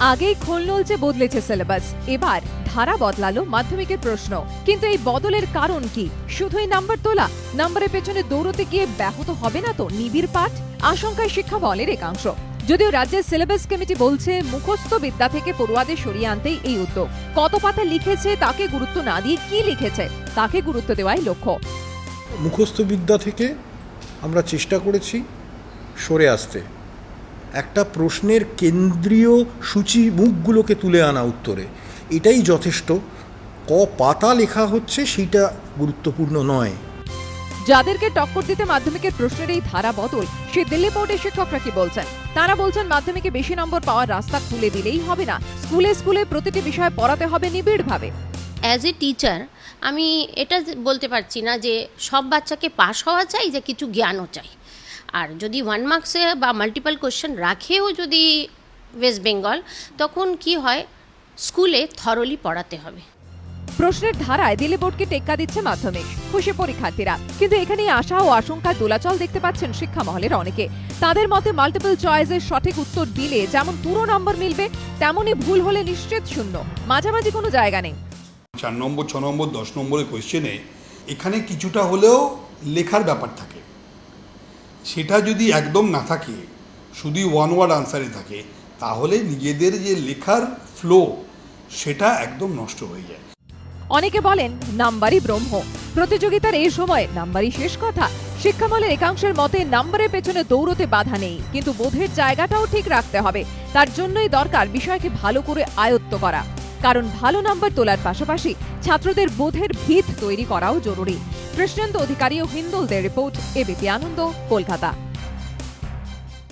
আগেই খোলনলচে বদলেছে সিলেবাস, এবার ধারা বদলালো মাধ্যমিকের প্রশ্ন। কিন্তু এই বদলের কারণ কি? শুধুই নাম্বার তোলা? নাম্বারের পেছনে দৌড়তে গিয়ে ব্যাহত হবে না তো নিবিড় পাঠ? আশঙ্কায় শিক্ষা বলের একাংশ। যদিও রাজ্যের সিলেবাস কমিটি বলছে মুখস্থ বিদ্যা থেকে পড়ুয়াদের সরিয়ে আনতেই এই উদ্যোগ। কত পাতা লিখেছে তাকে গুরুত্ব না দিয়ে কি লিখেছে তাকে গুরুত্ব দেওয়াই লক্ষ্য। মুখস্থ বিদ্যা থেকে আমরা চেষ্টা করেছি সরে আসতে, একটা প্রশ্নের কেন্দ্রীয় সূচি মুখগুলোকে তুলে আনা উত্তরে, এটাই যথেষ্ট। পাতা লেখা হচ্ছে সেইটা গুরুত্বপূর্ণ নয়। যাদেরকে টক্কর দিতে মাধ্যমিকের প্রশ্নের এই ধারা বদল, সে দিল্লি বোর্ডের শিক্ষকরা কি বলছেন? তারা বলছেন মাধ্যমিকে বেশি নম্বর পাওয়ার রাস্তা খুলে দিলেই হবে না, স্কুলে স্কুলে প্রতিটি বিষয় পড়াতে হবে নিবিড়ভাবে। অ্যাজ এ টিচার আমি এটা বলতে পারছি না যে সব বাচ্চাকে পাস হওয়া চাই, যে কিছু জ্ঞানও চাই। আর যদি 1 মার্কসে বা মাল্টিপল কোশ্চেন রাখেও যদি ওয়েস্ট বেঙ্গল, তখন কি হয়, স্কুলে থরলি পড়াতে হবে। প্রশ্নের ধারায় দিল্লি বোর্ডকে টেক্কা দিচ্ছে মাধ্যমিক, খুশি পরীক্ষার্থীরা। কিন্তু এখানেই আশা ও আশঙ্কার দোলাচল দেখতে পাচ্ছেন শিক্ষা মহলের অনেকে। তাদের মতে মাল্টিপল চয়েসের সঠিক উত্তর দিলে যেমন পুরো নম্বর মিলবে, তেমনই ভুল হলে নিশ্চিত শূন্য, মাঝামাঝি কোনো জায়গা নেই। 4 নম্বর, 6 নম্বর, 10 নম্বরের কোয়েশ্চেনে এখানে কিছুটা হলেও লেখার ব্যাপার থাকে। সেটা যদি একদম না থাকে, শুধুই 1 ওয়ার্ড আনসারে থাকে, তাহলে নিজেদের যে লেখার ফ্লো সেটা একদম নষ্ট হয়ে যায়। অনেকে বলেন নাম্বারই ব্রহ্ম, প্রতিযোগিতার এই সময় নাম্বারই শেষ কথা। শিক্ষামহলের একাংশের মতে নাম্বারের পেছনে দৌড়তে বাধা নেই, কিন্তু বোধের জায়গাটাও ঠিক রাখতে হবে। তার জন্যই দরকার বিষয়কে ভালো করে আয়ত্ত করা, কারণ ভালো নাম্বার তোলার পাশাপাশি ছাত্রদের বোধের ভিত তৈরি করাও জরুরি। কৃষ্ণেন্দু অধিকারী ও হিন্দুলদের রিপোর্ট, এবিপি আনন্দ, কলকাতা।